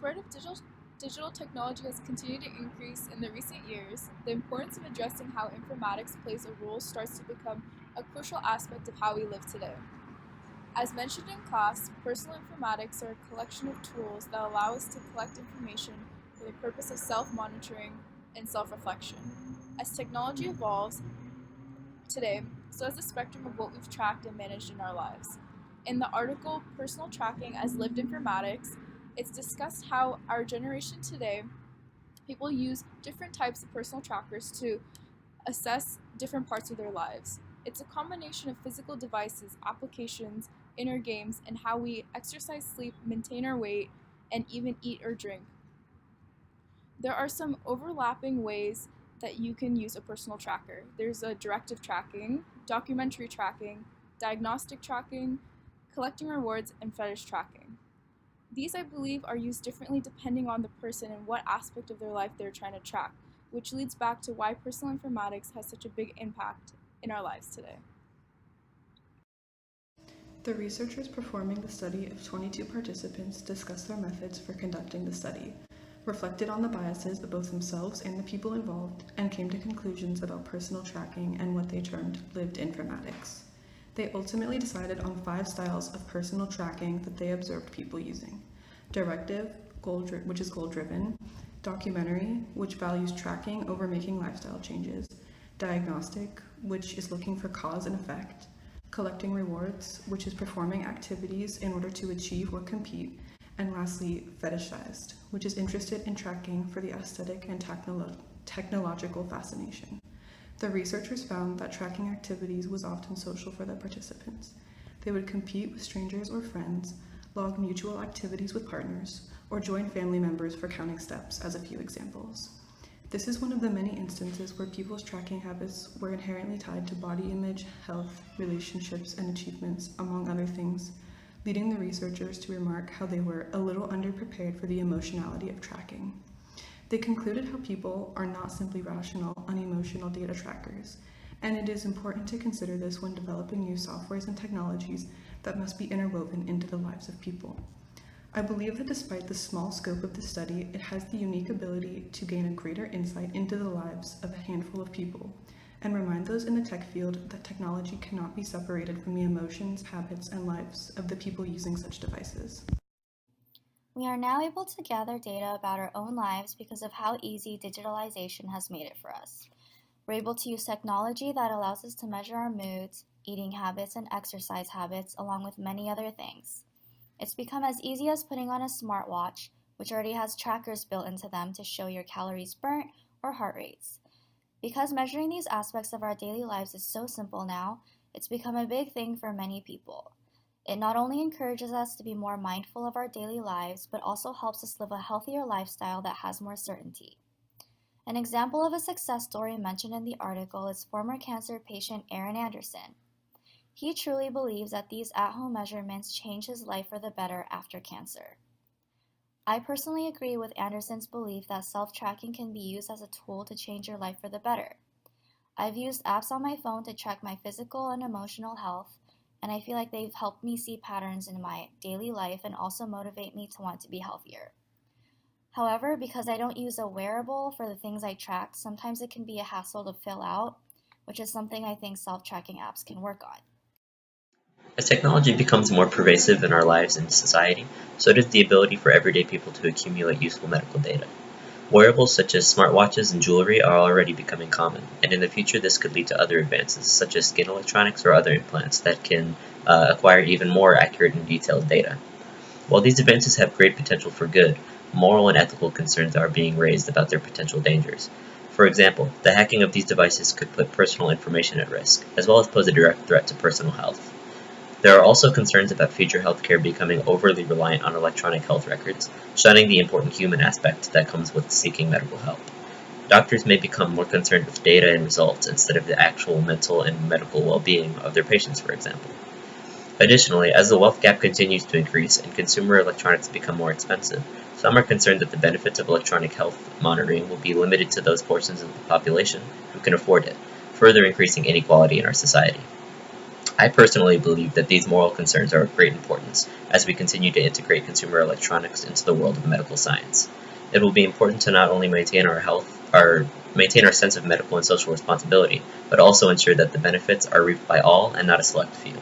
spread of digital technology has continued to increase in the recent years, the importance of addressing how informatics plays a role starts to become a crucial aspect of how we live today. As mentioned in class, personal informatics are a collection of tools that allow us to collect information for the purpose of self-monitoring and self-reflection. As technology evolves today, so has the spectrum of what we've tracked and managed in our lives. In the article, Personal Tracking as Lived Informatics, it's discussed how our generation today, people use different types of personal trackers to assess different parts of their lives. It's a combination of physical devices, applications, inner games, and how we exercise, sleep, maintain our weight, and even eat or drink. There are some overlapping ways that you can use a personal tracker. There's a directive tracking, documentary tracking, diagnostic tracking, collecting rewards, and fetish tracking. These, I believe, are used differently depending on the person and what aspect of their life they're trying to track, which leads back to why personal informatics has such a big impact in our lives today. The researchers performing the study of 22 participants discussed their methods for conducting the study, reflected on the biases of both themselves and the people involved, and came to conclusions about personal tracking and what they termed lived informatics. They ultimately decided on 5 styles of personal tracking that they observed people using. Directive, which is goal-driven, documentary, which values tracking over making lifestyle changes, diagnostic, which is looking for cause and effect, collecting rewards, which is performing activities in order to achieve or compete, and lastly, fetishized, which is interested in tracking for the aesthetic and technological fascination. The researchers found that tracking activities was often social for the participants. They would compete with strangers or friends, log mutual activities with partners, or join family members for counting steps, as a few examples. This is one of the many instances where people's tracking habits were inherently tied to body image, health, relationships, and achievements, among other things, leading the researchers to remark how they were a little underprepared for the emotionality of tracking. They concluded how people are not simply rational, unemotional data trackers, and it is important to consider this when developing new softwares and technologies that must be interwoven into the lives of people. I believe that despite the small scope of the study, it has the unique ability to gain a greater insight into the lives of a handful of people, and remind those in the tech field that technology cannot be separated from the emotions, habits, and lives of the people using such devices. We are now able to gather data about our own lives because of how easy digitalization has made it for us. We're able to use technology that allows us to measure our moods, eating habits, and exercise habits, along with many other things. It's become as easy as putting on a smartwatch, which already has trackers built into them to show your calories burnt or heart rates. Because measuring these aspects of our daily lives is so simple now, it's become a big thing for many people. It not only encourages us to be more mindful of our daily lives, but also helps us live a healthier lifestyle that has more certainty. An example of a success story mentioned in the article is former cancer patient Aaron Anderson. He truly believes that these at-home measurements changed his life for the better after cancer. I personally agree with Anderson's belief that self-tracking can be used as a tool to change your life for the better. I've used apps on my phone to track my physical and emotional health, and I feel like they've helped me see patterns in my daily life and also motivate me to want to be healthier. However, because I don't use a wearable for the things I track, sometimes it can be a hassle to fill out, which is something I think self-tracking apps can work on. As technology becomes more pervasive in our lives and society, so does the ability for everyday people to accumulate useful medical data. Wearables such as smartwatches and jewelry are already becoming common, and in the future this could lead to other advances such as skin electronics or other implants that can acquire even more accurate and detailed data. While these advances have great potential for good, moral and ethical concerns are being raised about their potential dangers. For example, the hacking of these devices could put personal information at risk, as well as pose a direct threat to personal health. There are also concerns about future healthcare becoming overly reliant on electronic health records, shunning the important human aspect that comes with seeking medical help. Doctors may become more concerned with data and results instead of the actual mental and medical well-being of their patients, for example. Additionally, as the wealth gap continues to increase and consumer electronics become more expensive, some are concerned that the benefits of electronic health monitoring will be limited to those portions of the population who can afford it, further increasing inequality in our society. I personally believe that these moral concerns are of great importance as we continue to integrate consumer electronics into the world of medical science. It will be important to not only maintain our sense of medical and social responsibility, but also ensure that the benefits are reaped by all and not a select few.